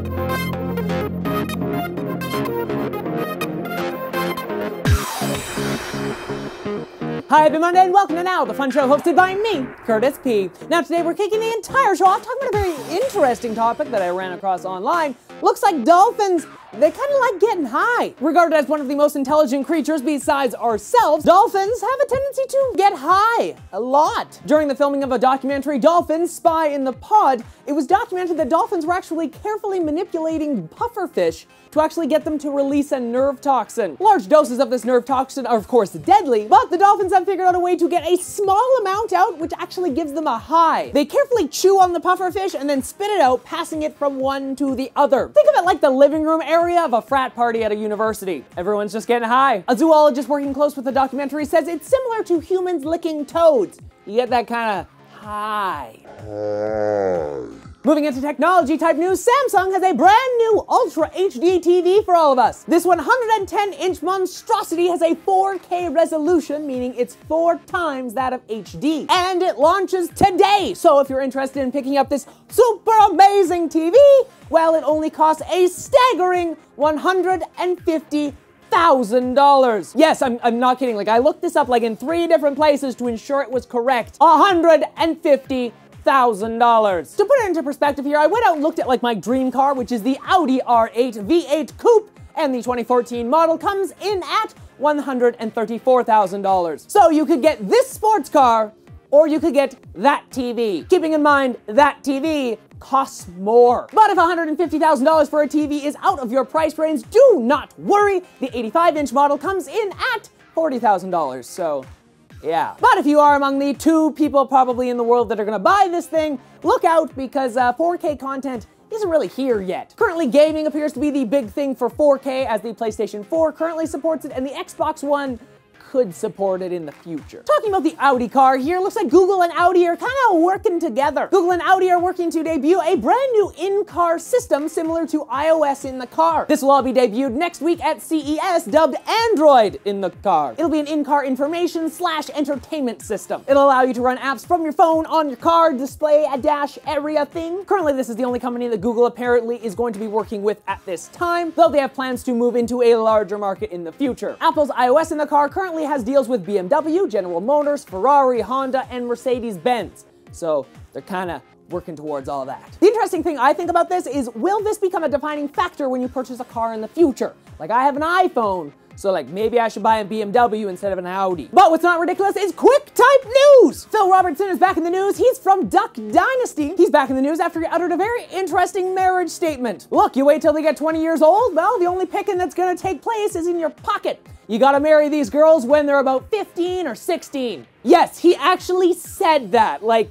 Hi, happy Monday and welcome to Now, the fun show hosted by me, Curtis P. Now today we're kicking the entire show off talking about a very interesting topic that I ran across online. Looks like dolphins, they kind of like getting high. Regarded as one of the most intelligent creatures besides ourselves, dolphins have a tendency to get high a lot. During the filming of a documentary, Dolphins, Spy in the Pod, it was documented that dolphins were actually carefully manipulating pufferfish to actually get them to release a nerve toxin. Large doses of this nerve toxin are of course deadly, but the dolphins have figured out a way to get a small amount out which actually gives them a high. They carefully chew on the pufferfish and then spit it out, passing it from one to the other. Think of it like the living room area of a frat party at a university. Everyone's just getting high. A zoologist working close with the documentary says it's similar to humans licking toads. You get that kind of high. Moving into technology type news, Samsung has a brand new Ultra HD TV for all of us. This 110-inch monstrosity has a 4K resolution, meaning it's 4 times that of HD. And it launches today. So if you're interested in picking up this super amazing TV, well, it only costs a staggering $150,000. Yes, I'm not kidding. Like, I looked this up like in 3 different places to ensure it was correct. $150,000. To put it into perspective here, I went out and looked at like my dream car, which is the Audi R8 V8 Coupe, and the 2014 model comes in at $134,000. So you could get this sports car, or you could get that TV. Keeping in mind, that TV costs more. But if $150,000 for a TV is out of your price range, do not worry. The 85-inch model comes in at $40,000, so yeah. But if you are among the 2 people probably in the world that are gonna buy this thing, look out because 4K content isn't really here yet. Currently, gaming appears to be the big thing for 4K as the PlayStation 4 currently supports it and the Xbox One could support it in the future. Talking about the Audi car here, looks like Google and Audi are kind of working together. Google and Audi are working to debut a brand new in-car system similar to iOS in the car. This will all be debuted next week at CES, dubbed Android in the car. It'll be an in-car information / entertainment system. It'll allow you to run apps from your phone on your car, display a dash area thing. Currently, this is the only company that Google apparently is going to be working with at this time, though they have plans to move into a larger market in the future. Apple's iOS in the car currently has deals with BMW, General Motors, Ferrari, Honda, and Mercedes-Benz. So they're kind of working towards all that. The interesting thing I think about this is, will this become a defining factor when you purchase a car in the future? Like, I have an iPhone, so like maybe I should buy a BMW instead of an Audi. But what's not ridiculous is quick type news! Phil Robertson is back in the news. He's from Duck Dynasty. He's back in the news after he uttered a very interesting marriage statement. Look, you wait till they get 20 years old? Well, the only picking that's gonna take place is in your pocket. You gotta marry these girls when they're about 15 or 16. Yes, he actually said that. Like,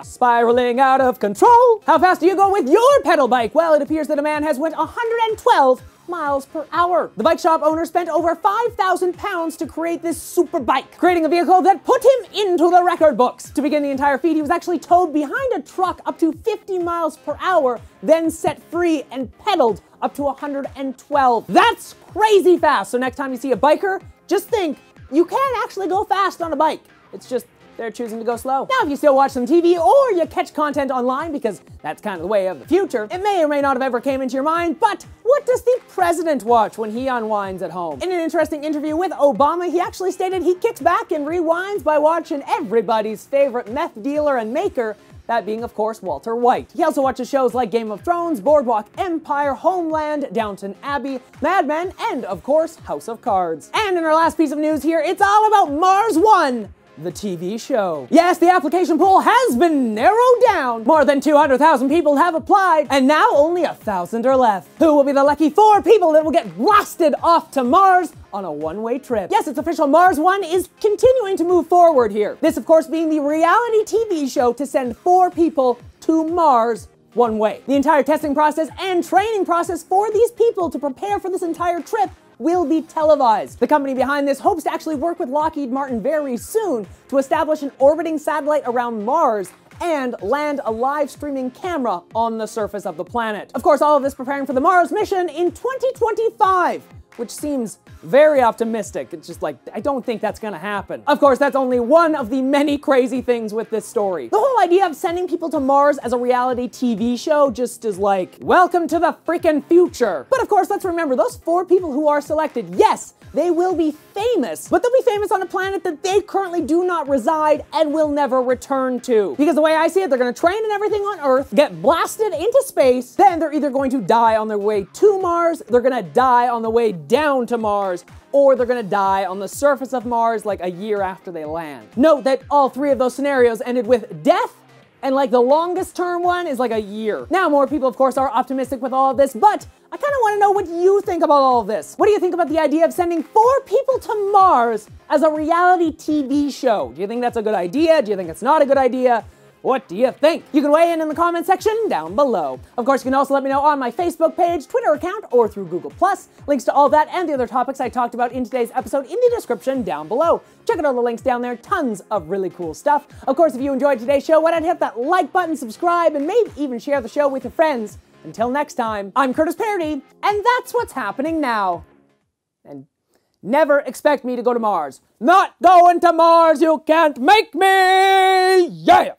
spiraling out of control. How fast do you go with your pedal bike? Well, it appears that a man has went 112 miles per hour. The bike shop owner spent over £5,000 to create this super bike, creating a vehicle that put him into the record books. To begin the entire feat, he was actually towed behind a truck up to 50 miles per hour, then set free and pedaled up to 112. That's crazy fast. So next time you see a biker, just think, you can actually go fast on a bike. It's just they're choosing to go slow. Now, if you still watch some TV or you catch content online, because that's kind of the way of the future, it may or may not have ever came into your mind, but what does the president watch when he unwinds at home? In an interesting interview with Obama, he actually stated he kicks back and rewinds by watching everybody's favorite meth dealer and maker, that being, of course, Walter White. He also watches shows like Game of Thrones, Boardwalk Empire, Homeland, Downton Abbey, Mad Men, and, of course, House of Cards. And in our last piece of news here, it's all about Mars One, the TV show. Yes, the application pool has been narrowed down. More than 200,000 people have applied, and now only 1,000 are left. Who will be the lucky 4 people that will get blasted off to Mars on a one-way trip? Yes, it's official, Mars One is continuing to move forward here. This, of course, being the reality TV show to send 4 people to Mars one way. The entire testing process and training process for these people to prepare for this entire trip will be televised. The company behind this hopes to actually work with Lockheed Martin very soon to establish an orbiting satellite around Mars and land a live streaming camera on the surface of the planet. Of course, all of this preparing for the Mars mission in 2025. which seems very optimistic. It's just like, I don't think that's gonna happen. Of course, that's only one of the many crazy things with this story. The whole idea of sending people to Mars as a reality TV show just is like, welcome to the freaking future. But of course, let's remember, those 4 people who are selected, yes, they will be famous, but they'll be famous on a planet that they currently do not reside and will never return to. Because the way I see it, they're gonna train and everything on Earth, get blasted into space, then they're either going to die on their way to Mars, they're gonna die on the way down to Mars, or they're gonna die on the surface of Mars like a year after they land. Note that all 3 of those scenarios ended with death, and like the longest term one is like a year. Now, more people, of course, are optimistic with all of this, but I kind of want to know what you think about all of this. What do you think about the idea of sending 4 people to Mars as a reality TV show? Do you think that's a good idea? Do you think it's not a good idea? What do you think? You can weigh in the comment section down below. Of course, you can also let me know on my Facebook page, Twitter account, or through Google+. Links to all that and the other topics I talked about in today's episode in the description down below. Check out all the links down there, tons of really cool stuff. Of course, if you enjoyed today's show, why not hit that like button, subscribe, and maybe even share the show with your friends. Until next time, I'm Curtis Parody, and that's what's happening now. And never expect me to go to Mars. Not going to Mars, you can't make me! Yeah!